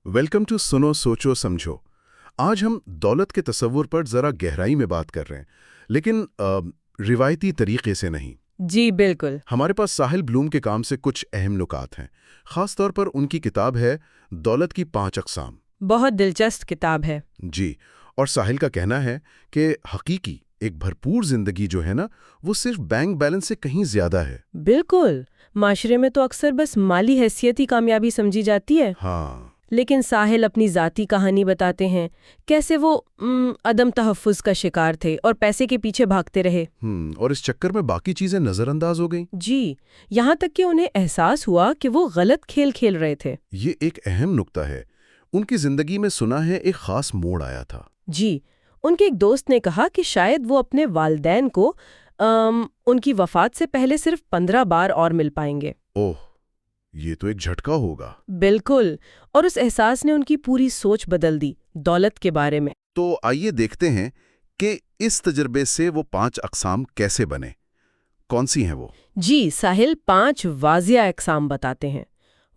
Welcome to सुनो सोचो समझो। आज हम दौलत के तस्वुर पर ज़रा गहराई में बात कर रहे हैं, लेकिन रिवायती तरीके से नहीं। जी बिल्कुल। हमारे पास साहिल ब्लूम के काम से कुछ अहम नुकात हैं। ख़ास तौर पर उनकी किताब है दौलत की 5 अक़साम। बहुत दिलचस्प किताब है। जी, और साहिल का कहना है कि हकीकी एक भरपूर जिंदगी जो है ना, वो सिर्फ बैंक बैलेंस से कहीं ज्यादा है। बिल्कुल। माशरे में तो अक्सर बस माली हैसियत ही कामयाबी समझी जाती है। हाँ, लेकिन साहिल अपनी ज़ाती कहानी बताते हैं, कैसे वो अदम तहफ़्फ़ुज़ का शिकार थे और पैसे के पीछे भागते रहे। और इस चक्कर में बाकी चीजें नजरअंदाज हो गईं। जी, यहाँ तक कि उन्हें एहसास हुआ कि वो गलत खेल खेल रहे थे। ये एक अहम नुक्ता है। उनकी जिंदगी में सुना है एक खास मोड़ आया था। जी, उनके एक दोस्त ने कहा कि शायद वो अपने वालिदैन को उनकी वफ़ात से पहले सिर्फ 15 बार और मिल पाएंगे। ओह, ये तो एक झटका होगा। बिल्कुल, और उस एहसास ने उनकी पूरी सोच बदल दी दौलत के बारे में। तो आइए देखते हैं कि इस तजर्बे से वो 5 अक़साम कैसे बने। कौन सी हैं वो? जी, साहिल 5 वाज़िया अक़साम बताते हैं।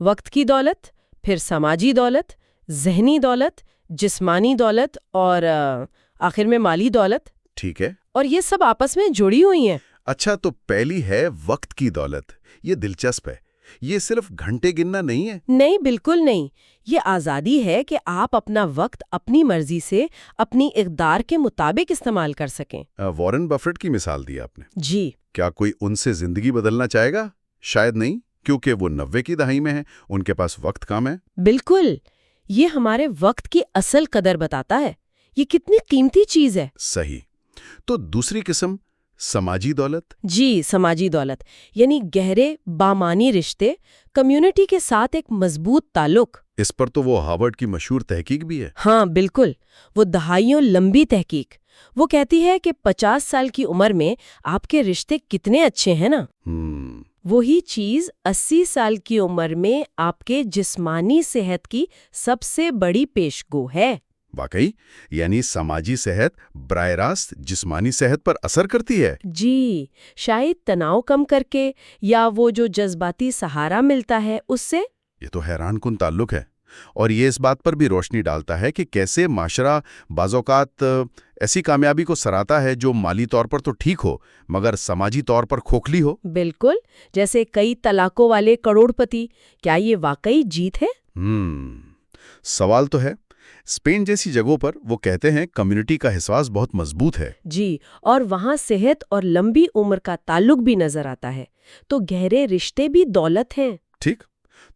वक्त की दौलत, फिर समाजी दौलत, ज़हनी दौलत, जिस्मानी दौलत और आखिर में माली दौलत। ठीक है। और ये सब आपस में जुड़ी हुई हैं। अच्छा, तो पहली है वक्त की दौलत। ये दिलचस्प है। ये सिर्फ घंटे गिनना नहीं है। नहीं, बिल्कुल नहीं। ये आज़ादी है कि आप अपना वक्त अपनी मर्जी से अपनी इक़दार के मुताबिक इस्तेमाल कर सकें। वॉरेन बफेट की मिसाल दी आपने। जी क्या कोई उनसे जिंदगी बदलना चाहेगा? शायद नहीं, क्योंकि वो 90 की दहाई में है, उनके पास वक्त कम है। बिल्कुल, ये हमारे वक्त की असल कदर बताता है। ये कितनी कीमती चीज़ है। सही। तो दूसरी किस्म समाजी दौलत। जी, समाजी दौलत यानी गहरे बामानी रिश्ते, कम्युनिटी के साथ एक मजबूत ताल्लुक। इस पर तो वो हार्वर्ड की मशहूर तहकीक भी है। हाँ बिल्कुल, वो दहाइयों लंबी तहकीक। वो कहती है कि 50 साल की उम्र में आपके रिश्ते कितने अच्छे हैं ना, वही चीज 80 साल की उम्र में आपके जिस्मानी सेहत की सबसे बड़ी पेशगो है। वाकई, यानी समाजी सेहत बराह रास्त जिस्मानी सेहत पर असर करती है। जी, शायद तनाव कम करके या वो जो जज्बाती सहारा मिलता है उससे। ये तो हैरानकुन ताल्लुक है, और ये इस बात पर भी रोशनी डालता है कि कैसे माशरा बाज़ौकात ऐसी कामयाबी को सराहता है जो माली तौर पर तो ठीक हो मगर समाजी तौर पर खोखली हो। बिल्कुल, जैसे कई तलाकों वाले करोड़पति। क्या ये वाकई जीत है? सवाल तो है। स्पेन जैसी जगहों पर वो कहते हैं कम्युनिटी का एहसास बहुत मजबूत है। जी, और वहाँ सेहत और लंबी उम्र का ताल्लुक भी नजर आता है। तो गहरे रिश्ते भी दौलत हैं। ठीक।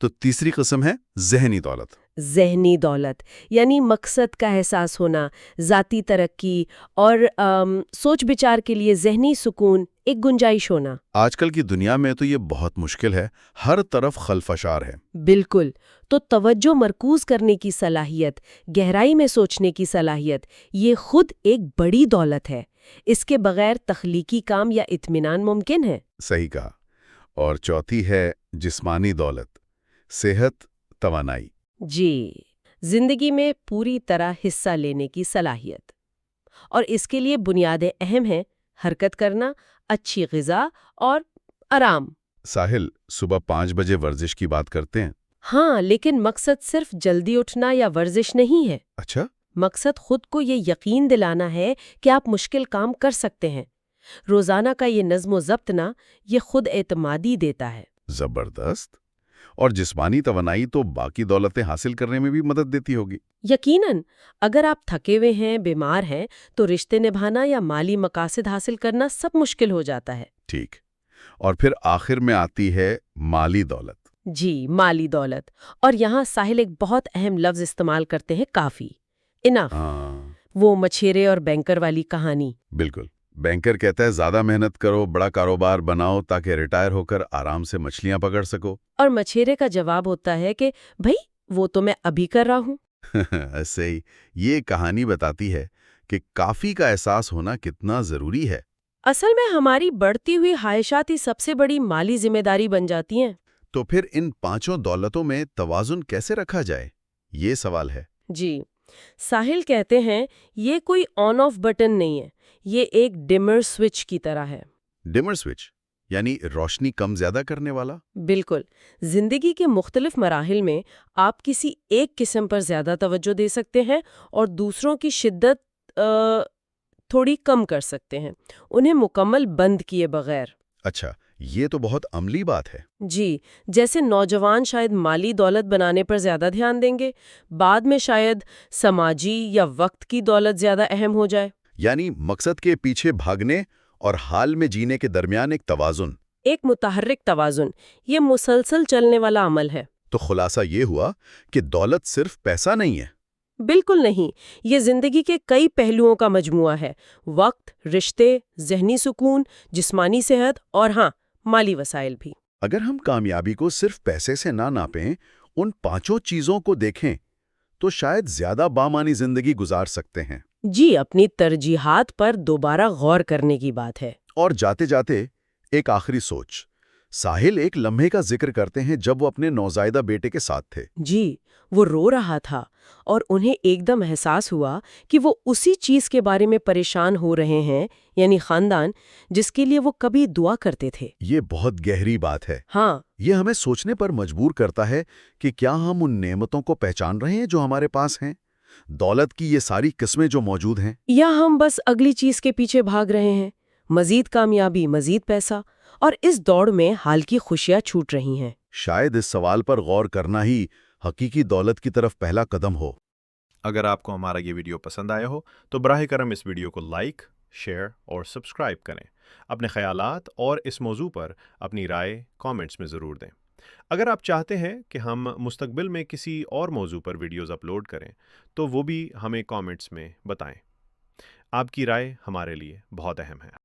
तो तीसरी किस्म है ज़हनी दौलत। ज़हनी दौलत यानी मकसद का एहसास होना, ज़ाती तरक्की और सोच विचार के लिए ज़हनी सुकून, एक गुंजाइश होना। आजकल की दुनिया में तो ये बहुत मुश्किल है, हर तरफ खलफशार है। बिल्कुल, तो तवज्जो मरकूज करने की सलाहियत, गहराई में सोचने की सलाहियत, ये खुद एक बड़ी दौलत है। इसके बगैर तख्लीकी काम या इत्मीनान मुमकिन है। सही कहा। और चौथी है जिस्मानी दौलत, सेहत, तवानाई। जी, जिंदगी में पूरी तरह हिस्सा लेने की सलाहियत। और इसके लिए बुनियादें अहम हैं: हरकत करना, अच्छी ग़िज़ा और आराम। साहिल सुबह 5 बजे वर्जिश की बात करते हैं। हाँ, लेकिन मकसद सिर्फ जल्दी उठना या वर्जिश नहीं है। अच्छा। मकसद खुद को ये यकीन दिलाना है कि आप मुश्किल काम कर सकते हैं। रोज़ाना का ये नज़्म ज़ब्त ना, ये खुद एतमादी देता है। जबरदस्त। और जिस्मानी तवानाई तो बाकी दौलतें हासिल करने में भी मदद देती होगी। यकीनन, अगर आप थके हुए हैं, बीमार हैं, तो रिश्ते निभाना या माली मकासद हासिल करना सब मुश्किल हो जाता है। ठीक। और फिर आखिर में आती है माली दौलत। जी, माली दौलत। और यहाँ साहिल एक बहुत अहम लफ्ज़ इस्तेमाल करते हैं, काफ़ी, इनफ। वो मछेरे और बैंकर वाली कहानी। बिल्कुल। बैंकर कहता है ज्यादा मेहनत करो, बड़ा कारोबार बनाओ ताकि रिटायर होकर आराम से मछलियां पकड़ सको। और मछेरे का जवाब होता है कि भाई वो तो मैं अभी कर रहा हूँ। ऐसे ही ये कहानी बताती है कि काफी का एहसास होना कितना जरूरी है। असल में हमारी बढ़ती हुई ख्वाहिशात ही सबसे बड़ी माली जिम्मेदारी बन जाती हैं। तो फिर इन 5 दौलतों में तवाजुन कैसे रखा जाए, ये सवाल है। जी, साहिल कहते हैं ये कोई ऑन ऑफ बटन नहीं है, ये एक डिमर स्विच की तरह है। डिमर स्विच یعنی روشنی کم زیادہ کرنے والا؟ بالکل، زندگی کے مختلف مراحل میں آپ کسی ایک قسم پر زیادہ توجہ دے سکتے ہیں اور دوسروں کی شدت تھوڑی کم کر سکتے ہیں، انہیں مکمل بند کیے بغیر۔ اچھا، یہ تو بہت عملی بات ہے۔ جی، جیسے نوجوان شاید مالی دولت بنانے پر زیادہ دھیان دیں گے، بعد میں شاید سماجی یا وقت کی دولت زیادہ اہم ہو جائے۔ یعنی مقصد کے پیچھے بھاگنے اور حال میں جینے کے درمیان ایک توازن۔ ایک متحرک توازن، یہ مسلسل چلنے والا عمل ہے۔ تو خلاصہ یہ ہوا کہ دولت صرف پیسہ نہیں ہے۔ بالکل نہیں، یہ زندگی کے کئی پہلوؤں کا مجموعہ ہے: وقت، رشتے، ذہنی سکون، جسمانی صحت اور ہاں، مالی وسائل بھی۔ اگر ہم کامیابی کو صرف پیسے سے نہ ناپیں، ان پانچوں چیزوں کو دیکھیں تو شاید زیادہ بامعنی زندگی گزار سکتے ہیں۔ جی، اپنی ترجیحات پر دوبارہ غور کرنے کی بات ہے۔ اور جاتے جاتے ایک آخری سوچ، ساحل ایک لمحے کا ذکر کرتے ہیں جب وہ اپنے نوزائیدہ بیٹے کے ساتھ تھے۔ جی، وہ رو رہا تھا اور انہیں ایک دم احساس ہوا کہ وہ اسی چیز کے بارے میں پریشان ہو رہے ہیں، یعنی خاندان جس کے لیے وہ کبھی دعا کرتے تھے۔ یہ بہت گہری بات ہے۔ ہاں، یہ ہمیں سوچنے پر مجبور کرتا ہے کہ کیا ہم ان نعمتوں کو پہچان رہے ہیں جو ہمارے پاس ہیں، دولت کی یہ ساری قسمیں جو موجود ہیں، یا ہم بس اگلی چیز کے پیچھے بھاگ رہے ہیں، مزید کامیابی، مزید پیسہ، اور اس دوڑ میں حال کی خوشیاں چھوٹ رہی ہیں۔ شاید اس سوال پر غور کرنا ہی حقیقی دولت کی طرف پہلا قدم ہو۔ اگر آپ کو ہمارا یہ ویڈیو پسند آیا ہو تو براہ کرم اس ویڈیو کو لائک، شیئر اور سبسکرائب کریں۔ اپنے خیالات اور اس موضوع پر اپنی رائے کامنٹس میں ضرور دیں۔ اگر آپ چاہتے ہیں کہ ہم مستقبل میں کسی اور موضوع پر ویڈیوز اپلوڈ کریں تو وہ بھی ہمیں کامنٹس میں بتائیں۔ آپ کی رائے ہمارے لیے بہت اہم ہے۔